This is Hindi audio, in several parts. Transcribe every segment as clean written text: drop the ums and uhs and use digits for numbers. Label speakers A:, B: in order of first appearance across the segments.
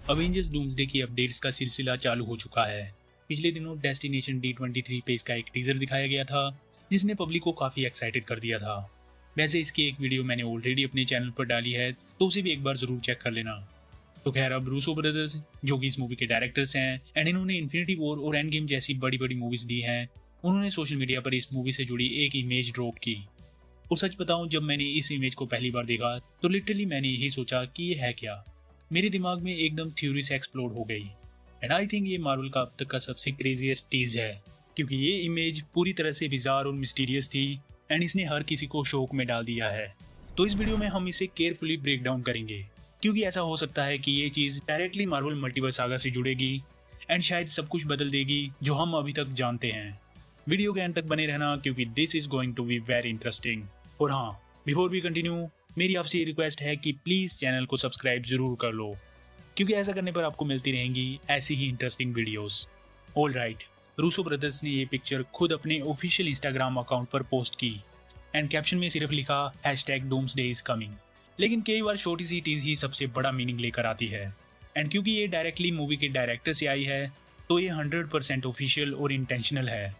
A: अवेंजर्स डूम्सडे की अपडेट्स का सिलसिला चालू हो चुका है। पिछले दिनों डेस्टिनेशन D23 पे इसका एक टीजर दिखाया गया था, जिसने पब्लिक को काफ़ी एक्साइटेड कर दिया था। वैसे इसकी एक वीडियो मैंने ऑलरेडी अपने चैनल पर डाली है, तो उसे भी एक बार ज़रूर चेक कर लेना। तो खैर, अब रूसो ब्रदर्स, जो कि इस मूवी के डायरेक्टर्स हैं एंड इन्होंने इन्फिनिटी वॉर और एंड गेम जैसी बड़ी बड़ी मूवीज़ दी हैं, उन्होंने सोशल मीडिया पर इस मूवी से जुड़ी एक इमेज ड्रॉप की। और सच बताऊं, जब मैंने इस इमेज को पहली बार देखा तो लिटरली मैंने यही सोचा कि ये है क्या। मेरे दिमाग में एकदम थ्योरी से एक्सप्लोड हो गई। एंड आई थिंक ये मार्वल का अब तक का सबसे क्रेजीएस्ट टीज है, क्योंकि ये इमेज पूरी तरह से बिजार और मिस्टीरियस थी एंड इसने हर किसी को शौक में डाल दिया है। तो इस वीडियो में हम इसे केयरफुली ब्रेक डाउन करेंगे, क्योंकि ऐसा हो सकता है कि ये चीज़ डायरेक्टली मार्वल मल्टीवर्स सागा से जुड़ेगी एंड शायद सब कुछ बदल देगी जो हम अभी तक जानते हैं। वीडियो के एंड तक बने रहना, क्योंकि this is going to be very interesting. और हाँ, बिफोर वी कंटिन्यू, मेरी आपसे ये रिक्वेस्ट है कि प्लीज़ चैनल को सब्सक्राइब जरूर कर लो, क्योंकि ऐसा करने पर आपको मिलती रहेंगी ऐसी ही interesting videos. All right, Russo brothers ने ये पिक्चर खुद अपने ऑफिशियल इंस्टाग्राम अकाउंट पर पोस्ट की एंड कैप्शन में सिर्फ लिखा #doomsday is coming। लेकिन कई बार छोटी सी टीज ही सबसे बड़ा मीनिंग लेकर आती है। एंड क्योंकि ये डायरेक्टली मूवी के डायरेक्टर से आई है, तो ये 100% ऑफिशियल और इंटेंशनल है।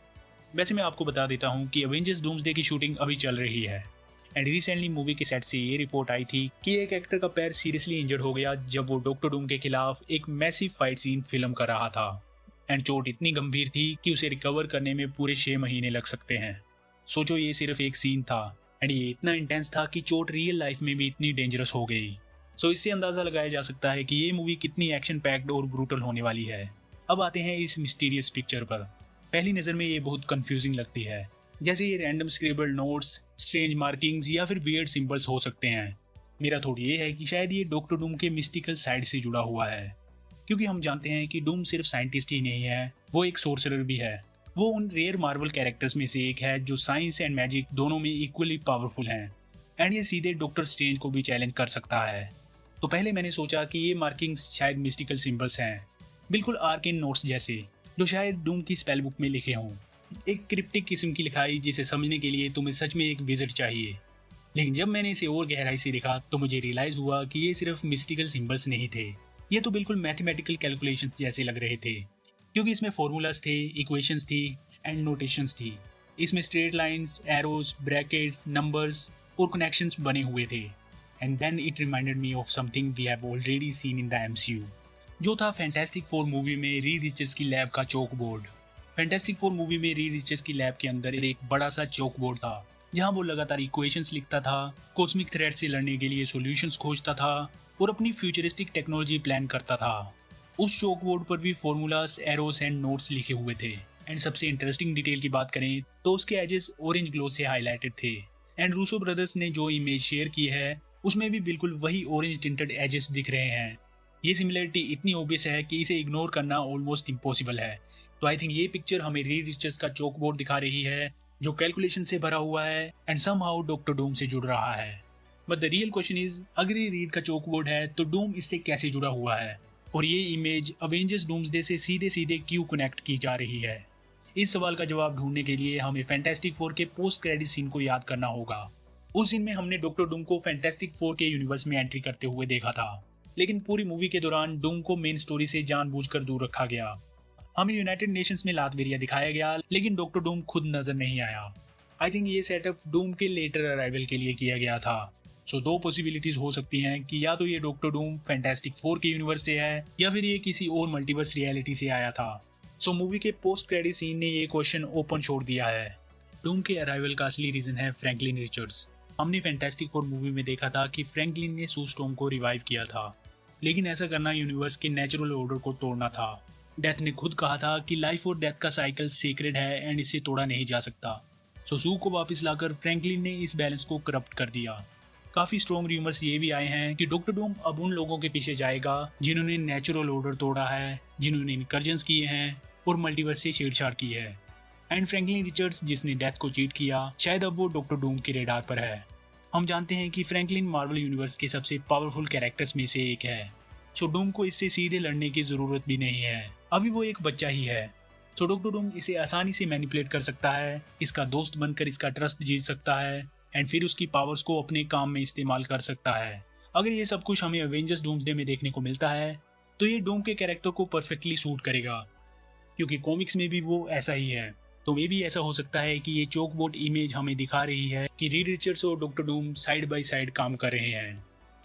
A: वैसे मैं आपको बता देता हूँ कि अवेंजर्स डूम्सडे की शूटिंग अभी चल रही है एंड रिसेंटली मूवी के सेट से ये रिपोर्ट आई थी कि एक एक्टर का पैर सीरियसली इंजर्ड हो गया जब वो डॉक्टर डूम के खिलाफ एक मैसिव फाइट सीन फिल्म कर रहा था। एंड चोट इतनी गंभीर थी कि उसे रिकवर करने में पूरे 6 महीने लग सकते हैं। सोचो, ये सिर्फ एक सीन था एंड ये इतना इंटेंस था कि चोट रियल लाइफ में भी इतनी डेंजरस हो गई। सो इससे अंदाजा लगाया जा सकता है कि ये मूवी कितनी एक्शन पैक्ड और ब्रूटल होने वाली है। अब आते हैं इस मिस्टीरियस पिक्चर पर। पहली नज़र में ये बहुत कंफ्यूजिंग लगती है, जैसे ये random scribble notes, strange markings या फिर वियर्ड सिंबल्स हो सकते हैं। मेरा थॉट ये है कि शायद ये डॉक्टर डूम के मिस्टिकल साइड से जुड़ा हुआ है, क्योंकि हम जानते हैं कि डूम सिर्फ साइंटिस्ट ही नहीं है, वो एक सोर्सरर भी है। वो उन रेयर मार्वल कैरेक्टर्स में से एक है जो साइंस एंड मैजिक दोनों में इक्वली पावरफुल हैं एंड ये सीधे डॉक्टर स्ट्रेंज को भी चैलेंज कर सकता है। तो पहले मैंने सोचा कि ये मार्किंग्स शायद मिस्टिकल सिंबल्स हैं, बिल्कुल आर्केन नोट्स जैसे, जो शायद डूम की स्पेल बुक में लिखे हों। एक क्रिप्टिक किस्म की लिखाई जिसे समझने के लिए तुम्हें सच में एक विजिट चाहिए। लेकिन जब मैंने इसे और गहराई से देखा तो मुझे रियलाइज हुआ कि ये सिर्फ मिस्टिकल सिंबल्स नहीं थे, ये तो बिल्कुल मैथमेटिकल कैलकुलेशंस जैसे लग रहे थे, क्योंकि इसमें फॉर्मूलाज थे, इक्वेशंस थी एंड नोटेशंस थी। इसमें straight lines, arrows, brackets, numbers और कनेक्शंस बने हुए थे। And then it reminded me of something we have already seen in the MCU, जो था फैंटास्टिक फोर मूवी में रीड रिचर्ड्स की लैब का chalk board. Fantastic Four movie में रीड रिचर्ड्स की लैब के अंदर एक बड़ा सा चौक बोर्ड था, जहां वो लगातार इक्वेशंस लिखता था, कॉस्मिक थ्रेट से लड़ने के लिए सॉल्यूशंस खोजता था और अपनी फ्यूचरिस्टिक टेक्नोलॉजी प्लान करता था। उस चौक बोर्ड पर भी फॉर्मूलाज, एरोस एंड नोट्स लिखे हुए थे। एंड सबसे इंटरेस्टिंग डिटेल की बात करें तो उसके एजेस ऑरेंज ग्लो से हाईलाइटेड थे। एंड रूसो ब्रदर्स ने जो इमेज शेयर की है उसमें भी बिल्कुल वही ऑरेंज टिंटेड एजेस दिख रहे हैं। ये सिमिलरिटी इतनी ऑब्वियस है कि इसे इग्नोर करना ऑलमोस्ट इम्पॉसिबल है। तो आई थिंक ये पिक्चर हमें रीड रिचर्ड्स का चौक बोर्ड दिखा रही है, जो कैलकुलेशन से भरा हुआ है एंड समहाउ डॉक्टर डूम से जुड़ रहा है। But the real question is, अगर ये रीड का चौक बोर्ड है तो डूम इससे कैसे जुड़ा हुआ है, और ये इमेज अवेंजर्स डूम्सडे से सीधे सीधे क्यों कनेक्ट की जा रही है? इस सवाल का जवाब ढूंढने के लिए हमें फैंटास्टिक फोर के पोस्ट क्रेडिट सीन को याद करना होगा। उस सीन में हमने डॉक्टर डूम को फैंटास्टिक फोर के यूनिवर्स में एंट्री करते हुए देखा था, लेकिन पूरी मूवी के दौरान डूम को मेन स्टोरी से जानबूझकर दूर रखा गया। हमें यूनाइटेड नेशंस में लातविरिया दिखाया गया, लेकिन डॉक्टर डूम खुद नजर नहीं आया। आई थिंक ये सेटअप डूम के लेटर अराइवल के लिए किया गया था। सो दो पॉसिबिलिटीज हो सकती हैं कि या तो ये डॉक्टर डूम फैंटास्टिक फोर के यूनिवर्स से है, या फिर ये किसी और मल्टीवर्स रियलिटी से आया था। सो मूवी के पोस्ट क्रेडिट सीन ने ये क्वेश्चन ओपन छोड़ दिया है। डूम के अराइवल का असली रीजन है फ्रैंकलिन रिचर्ड्स। हमने फैंटास्टिक फोर मूवी में देखा था कि फ्रैंकलिन ने सू स्टॉर्म को रिवाइव किया था, लेकिन ऐसा करना यूनिवर्स के नेचुरल ऑर्डर को तोड़ना था। डेथ ने खुद कहा था कि लाइफ और डेथ का साइकिल सीक्रेट है एंड इसे तोड़ा नहीं जा सकता। सो सू को वापस लाकर फ्रैंकलिन ने इस बैलेंस को करप्ट कर दिया। काफी स्ट्रॉन्ग रूमर्स ये भी आए हैं कि डॉक्टर डूम अब उन लोगों के पीछे जाएगा जिन्होंने नेचुरल ऑर्डर तोड़ा है, जिन्होंने इनकर्जन्स किए हैं और मल्टीवर्स से छेड़छाड़ की है। एंड फ्रैंकलिन रिचर्ड्स, जिसने डेथ को चीट किया, शायद अब वो डॉक्टर डूम के रेडार पर है। हम जानते हैं कि फ्रैंकलिन मार्वल यूनिवर्स के सबसे पावरफुल कैरेक्टर्स में से एक है, सो डूम को इससे सीधे लड़ने की जरूरत भी नहीं है, अभी वो एक बच्चा ही है। सो डॉक्टर डूम इसे आसानी से मैनिपुलेट कर सकता है, इसका दोस्त बनकर इसका ट्रस्ट जीत सकता है एंड फिर उसकी पावर्स को अपने काम में इस्तेमाल कर सकता है। अगर ये सब कुछ हमें अवेंजर्स डूम्सडे में देखने को मिलता है तो ये डूम के कैरेक्टर को परफेक्टली सूट करेगा, क्योंकि कॉमिक्स में भी वो ऐसा ही है। तो मे भी ऐसा हो सकता है कि ये चोकबोर्ड इमेज हमें दिखा रही है कि रीड रिचर्ड्स और doctor Doom side by side काम कर रहे हैं।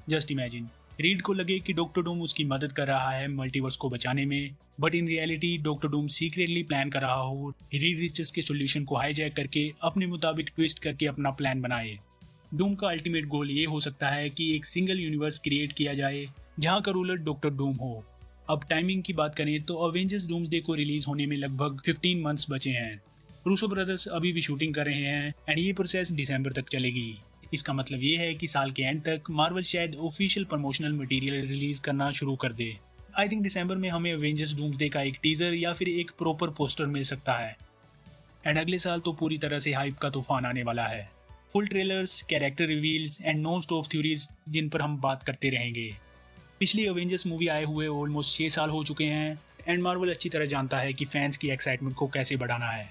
A: जस्ट इमेजिन, रीड को लगे कि डॉक्टर डूम उसकी मदद कर रहा है मल्टीवर्स को बचाने में, but in reality doctor Doom secretly plan कर रहा हो रीड रिचर्ड्स के सॉल्यूशन को हाईजैक करके अपने मुताबिक ट्विस्ट करके अपना प्लान बनाए। डूम का अल्टीमेट गोल ये हो सकता है कि एक सिंगल यूनिवर्स क्रिएट किया जाए जहां का रूलर डॉक्टर डूम हो। अब टाइमिंग की बात करें तो अवेंजर्स डूम्सडे को रिलीज होने में लगभग 15 मंथ्स बचे हैं। रूसो ब्रदर्स अभी भी शूटिंग कर रहे हैं एंड ये प्रोसेस दिसंबर तक चलेगी। इसका मतलब ये है कि साल के एंड तक मार्वल शायद ऑफिशियल प्रमोशनल मटेरियल रिलीज करना शुरू कर दे। आई थिंक दिसंबर में हमें अवेंजर्स डूम्सडे का एक टीजर या फिर एक प्रॉपर पोस्टर मिल सकता है। एंड अगले साल तो पूरी तरह से हाइप का तूफान आने वाला है। Full trailers, character reveals and non stop theories जिन पर हम बात करते रहेंगे। पिछली अवेंजर्स मूवी आए हुए ऑलमोस्ट 6 साल हो चुके हैं एंड मार्वल अच्छी तरह जानता है कि फैंस की एक्साइटमेंट को कैसे बढ़ाना है।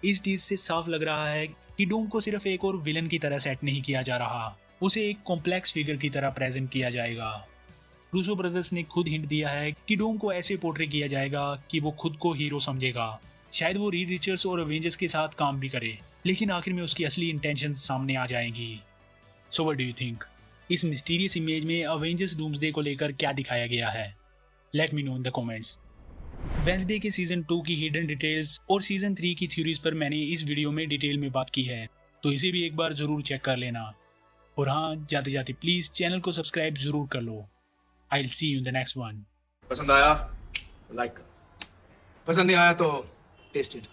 A: इस चीज से साफ लग रहा है कि डूम को सिर्फ एक और विलन की तरह सेट नहीं किया जा रहा, उसे एक कॉम्प्लेक्स फिगर की तरह प्रेजेंट किया जाएगा। रूसो ब्रदर्स ने खुद हिंट दिया है कि डूम को ऐसे पोर्ट्रे किया जाएगा कि वो खुद को हीरो समझेगा। शायद वो रीड रिचर्ड्स और अवेंजर्स के साथ काम भी करे, लेकिन आखिर में उसकी असली इंटेंशन सामने आ जाएंगी। So what do you think? इस मिस्टीरियस इमेज में अवेंजर्स डूम्सडे को लेकर क्या दिखाया गया है? Let me know in the comments. Wednesday के सीजन 2 की हिडन डिटेल्स और सीजन 3 की थ्योरीज पर मैंने इस वीडियो में डिटेल में बात की है, तो इसे भी एक बार जरूर चेक कर लेना। और हाँ, जाते जाते प्लीज चैनल को सब्सक्राइब जरूर कर लो। I will see you in the next one.
B: पसंद आया लाइक करो, पसंद नहीं आया तो टेस्ट इट।